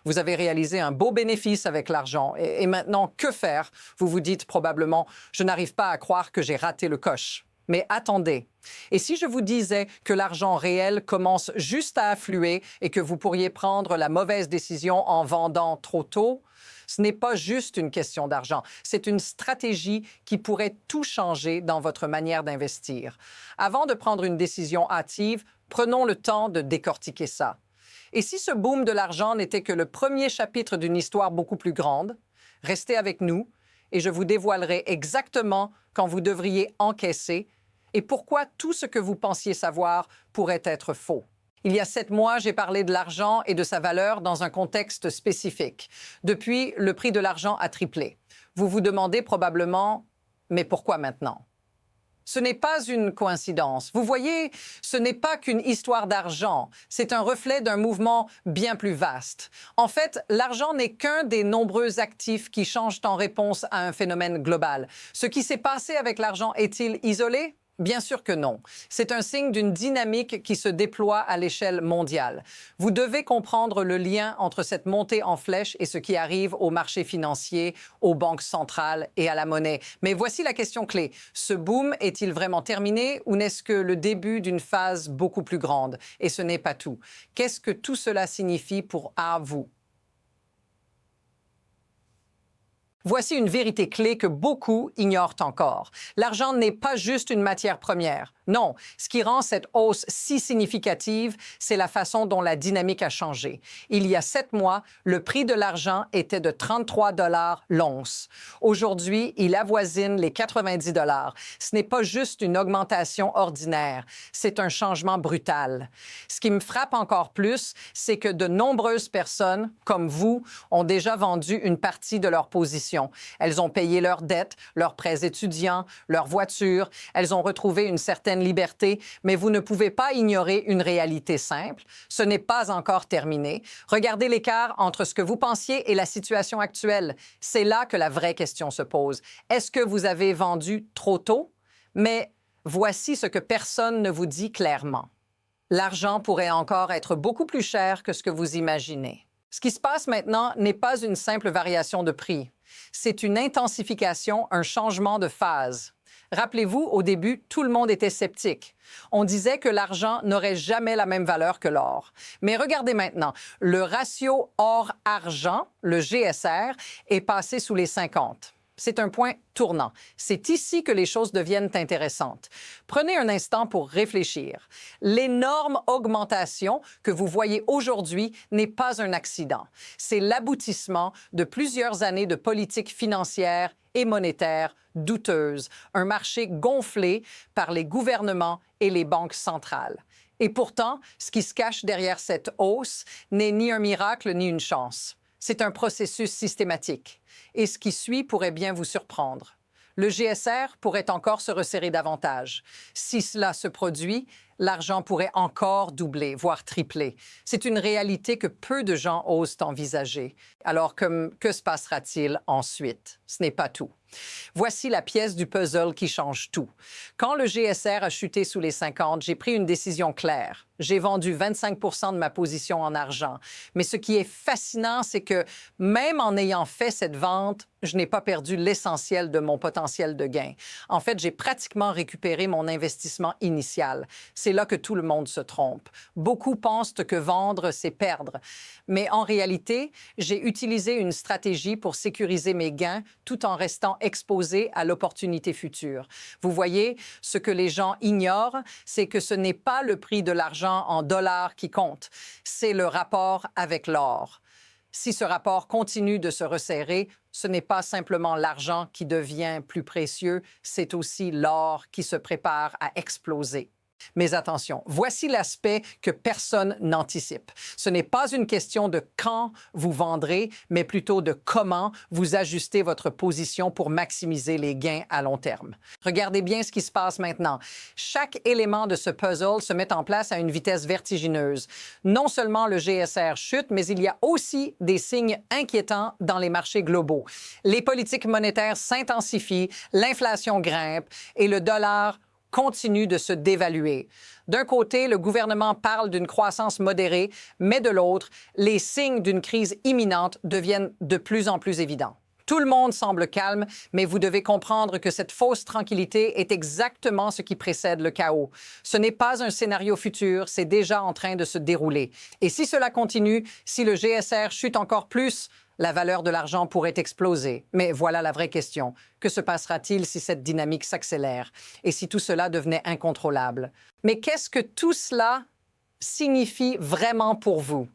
Vous avez réalisé un beau bénéfice avec l'argent. Et maintenant, que faire? Vous vous dites probablement, je n'arrive pas à croire que j'ai raté le coche. Mais attendez. Et si je vous disais que l'argent réel commence juste à affluer et que vous pourriez prendre la mauvaise décision en vendant trop tôt? Ce n'est pas juste une question d'argent, c'est une stratégie qui pourrait tout changer dans votre manière d'investir. Avant de prendre une décision hâtive, prenons le temps de décortiquer ça. Et si ce boom de l'argent n'était que le premier chapitre d'une histoire beaucoup plus grande? Restez avec nous et je vous dévoilerai exactement quand vous devriez encaisser et pourquoi tout ce que vous pensiez savoir pourrait être faux. Il y a 7 mois, j'ai parlé de l'argent et de sa valeur dans un contexte spécifique. Depuis, le prix de l'argent a triplé. Vous vous demandez probablement, mais pourquoi maintenant? Ce n'est pas une coïncidence. Vous voyez, ce n'est pas qu'une histoire d'argent. C'est un reflet d'un mouvement bien plus vaste. En fait, l'argent n'est qu'un des nombreux actifs qui changent en réponse à un phénomène global. Ce qui s'est passé avec l'argent est-il isolé? Bien sûr que non. C'est un signe d'une dynamique qui se déploie à l'échelle mondiale. Vous devez comprendre le lien entre cette montée en flèche et ce qui arrive aux marchés financiers, aux banques centrales et à la monnaie. Mais voici la question clé. Ce boom est-il vraiment terminé ou n'est-ce que le début d'une phase beaucoup plus grande? Et ce n'est pas tout. Qu'est-ce que tout cela signifie pour vous? Voici une vérité clé que beaucoup ignorent encore. L'argent n'est pas juste une matière première. Non, ce qui rend cette hausse si significative, c'est la façon dont la dynamique a changé. Il y a 7 mois, le prix de l'argent était de 33 $ l'once. Aujourd'hui, il avoisine les 90 $. Ce n'est pas juste une augmentation ordinaire, c'est un changement brutal. Ce qui me frappe encore plus, c'est que de nombreuses personnes, comme vous, ont déjà vendu une partie de leur position. Elles ont payé leurs dettes, leurs prêts étudiants, leurs voitures. Elles ont retrouvé une certaine liberté, mais vous ne pouvez pas ignorer une réalité simple. Ce n'est pas encore terminé. Regardez l'écart entre ce que vous pensiez et la situation actuelle. C'est là que la vraie question se pose. Est-ce que vous avez vendu trop tôt? Mais voici ce que personne ne vous dit clairement. L'argent pourrait encore être beaucoup plus cher que ce que vous imaginez. Ce qui se passe maintenant n'est pas une simple variation de prix. C'est une intensification, un changement de phase. Rappelez-vous, au début, tout le monde était sceptique. On disait que l'argent n'aurait jamais la même valeur que l'or. Mais regardez maintenant, le ratio or-argent, le GSR, est passé sous les 50. C'est un point tournant. C'est ici que les choses deviennent intéressantes. Prenez un instant pour réfléchir. L'énorme augmentation que vous voyez aujourd'hui n'est pas un accident. C'est l'aboutissement de plusieurs années de politique financière et monétaire douteuse, un marché gonflé par les gouvernements et les banques centrales. Et pourtant, ce qui se cache derrière cette hausse n'est ni un miracle ni une chance. C'est un processus systématique. Et ce qui suit pourrait bien vous surprendre. Le GSR pourrait encore se resserrer davantage. Si cela se produit, l'argent pourrait encore doubler, voire tripler. C'est une réalité que peu de gens osent envisager. Alors, que se passera-t-il ensuite? Ce n'est pas tout. Voici la pièce du puzzle qui change tout. Quand le GSR a chuté sous les 50, j'ai pris une décision claire. J'ai vendu 25 % de ma position en argent. Mais ce qui est fascinant, c'est que même en ayant fait cette vente, je n'ai pas perdu l'essentiel de mon potentiel de gain. En fait, j'ai pratiquement récupéré mon investissement initial. C'est là que tout le monde se trompe. Beaucoup pensent que vendre, c'est perdre. Mais en réalité, j'ai utilisé une stratégie pour sécuriser mes gains tout en restant exposé à l'opportunité future. Vous voyez, ce que les gens ignorent, c'est que ce n'est pas le prix de l'argent en dollars qui compte, c'est le rapport avec l'or. Si ce rapport continue de se resserrer, ce n'est pas simplement l'argent qui devient plus précieux, c'est aussi l'or qui se prépare à exploser. Mais attention, voici l'aspect que personne n'anticipe. Ce n'est pas une question de quand vous vendrez, mais plutôt de comment vous ajustez votre position pour maximiser les gains à long terme. Regardez bien ce qui se passe maintenant. Chaque élément de ce puzzle se met en place à une vitesse vertigineuse. Non seulement le GSR chute, mais il y a aussi des signes inquiétants dans les marchés globaux. Les politiques monétaires s'intensifient, l'inflation grimpe et le dollar continue de se dévaluer. D'un côté, le gouvernement parle d'une croissance modérée, mais de l'autre, les signes d'une crise imminente deviennent de plus en plus évidents. Tout le monde semble calme, mais vous devez comprendre que cette fausse tranquillité est exactement ce qui précède le chaos. Ce n'est pas un scénario futur, c'est déjà en train de se dérouler. Et si cela continue, si le GSR chute encore plus, la valeur de l'argent pourrait exploser. Mais voilà la vraie question. Que se passera-t-il si cette dynamique s'accélère et si tout cela devenait incontrôlable? Mais qu'est-ce que tout cela signifie vraiment pour vous?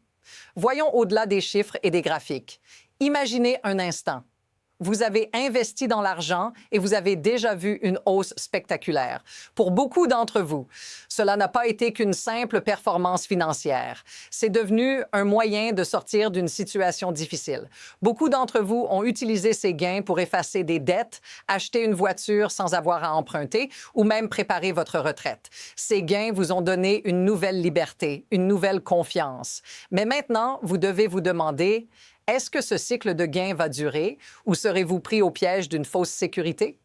Voyons au-delà des chiffres et des graphiques. Imaginez un instant. Vous avez investi dans l'argent et vous avez déjà vu une hausse spectaculaire. Pour beaucoup d'entre vous, cela n'a pas été qu'une simple performance financière. C'est devenu un moyen de sortir d'une situation difficile. Beaucoup d'entre vous ont utilisé ces gains pour effacer des dettes, acheter une voiture sans avoir à emprunter ou même préparer votre retraite. Ces gains vous ont donné une nouvelle liberté, une nouvelle confiance. Mais maintenant, vous devez vous demander: est-ce que ce cycle de gains va durer ou serez-vous pris au piège d'une fausse sécurité?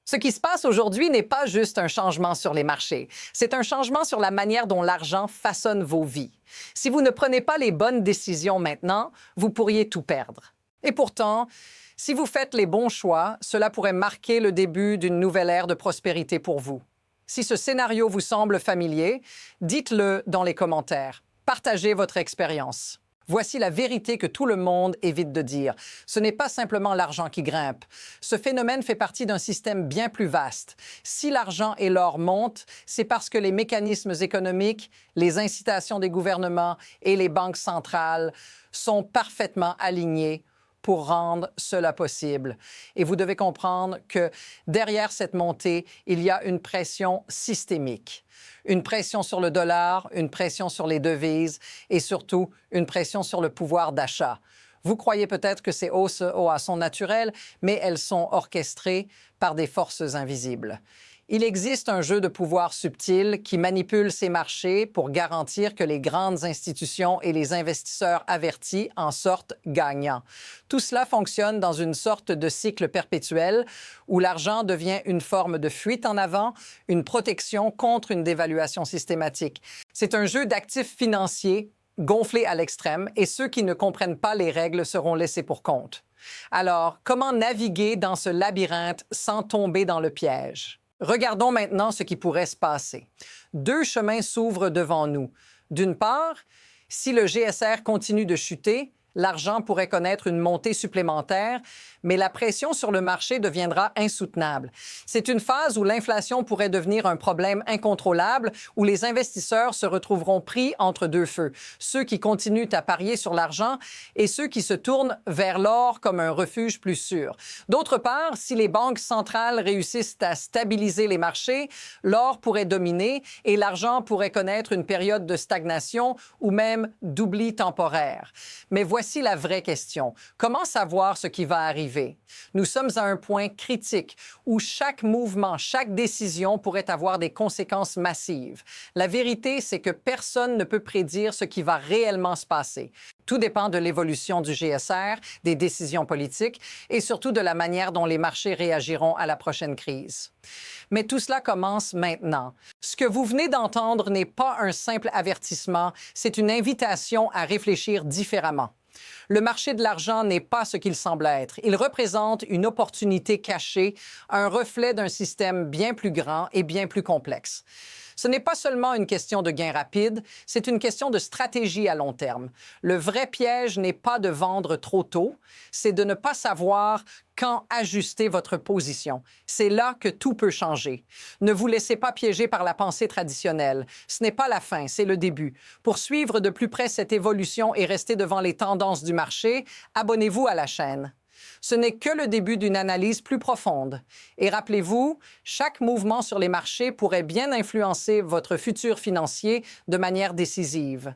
Ce qui se passe aujourd'hui n'est pas juste un changement sur les marchés, c'est un changement sur la manière dont l'argent façonne vos vies. Si vous ne prenez pas les bonnes décisions maintenant, vous pourriez tout perdre. Et pourtant, si vous faites les bons choix, cela pourrait marquer le début d'une nouvelle ère de prospérité pour vous. Si ce scénario vous semble familier, dites-le dans les commentaires. Partagez votre expérience. Voici la vérité que tout le monde évite de dire. Ce n'est pas simplement l'argent qui grimpe. Ce phénomène fait partie d'un système bien plus vaste. Si l'argent et l'or montent, c'est parce que les mécanismes économiques, les incitations des gouvernements et les banques centrales sont parfaitement alignés pour rendre cela possible. Et vous devez comprendre que derrière cette montée, il y a une pression systémique. Une pression sur le dollar, une pression sur les devises et surtout une pression sur le pouvoir d'achat. Vous croyez peut-être que ces hausses sont naturelles, mais elles sont orchestrées par des forces invisibles. Il existe un jeu de pouvoir subtil qui manipule ces marchés pour garantir que les grandes institutions et les investisseurs avertis en sortent gagnants. Tout cela fonctionne dans une sorte de cycle perpétuel où l'argent devient une forme de fuite en avant, une protection contre une dévaluation systématique. C'est un jeu d'actifs financiers gonflés à l'extrême et ceux qui ne comprennent pas les règles seront laissés pour compte. Alors, comment naviguer dans ce labyrinthe sans tomber dans le piège? Regardons maintenant ce qui pourrait se passer. Deux chemins s'ouvrent devant nous. D'une part, si le GSR continue de chuter, l'argent pourrait connaître une montée supplémentaire, mais la pression sur le marché deviendra insoutenable. C'est une phase où l'inflation pourrait devenir un problème incontrôlable, où les investisseurs se retrouveront pris entre deux feux, ceux qui continuent à parier sur l'argent et ceux qui se tournent vers l'or comme un refuge plus sûr. D'autre part, si les banques centrales réussissent à stabiliser les marchés, l'or pourrait dominer et l'argent pourrait connaître une période de stagnation ou même d'oubli temporaire. Mais voici la vraie question. Comment savoir ce qui va arriver? Nous sommes à un point critique où chaque mouvement, chaque décision pourrait avoir des conséquences massives. La vérité, c'est que personne ne peut prédire ce qui va réellement se passer. Tout dépend de l'évolution du GSR, des décisions politiques et surtout de la manière dont les marchés réagiront à la prochaine crise. Mais tout cela commence maintenant. Ce que vous venez d'entendre n'est pas un simple avertissement, c'est une invitation à réfléchir différemment. Le marché de l'argent n'est pas ce qu'il semble être. Il représente une opportunité cachée, un reflet d'un système bien plus grand et bien plus complexe. Ce n'est pas seulement une question de gain rapide, c'est une question de stratégie à long terme. Le vrai piège n'est pas de vendre trop tôt, c'est de ne pas savoir quand ajuster votre position. C'est là que tout peut changer. Ne vous laissez pas piéger par la pensée traditionnelle. Ce n'est pas la fin, c'est le début. Pour suivre de plus près cette évolution et rester devant les tendances du marché, abonnez-vous à la chaîne. Ce n'est que le début d'une analyse plus profonde. Et rappelez-vous, chaque mouvement sur les marchés pourrait bien influencer votre futur financier de manière décisive.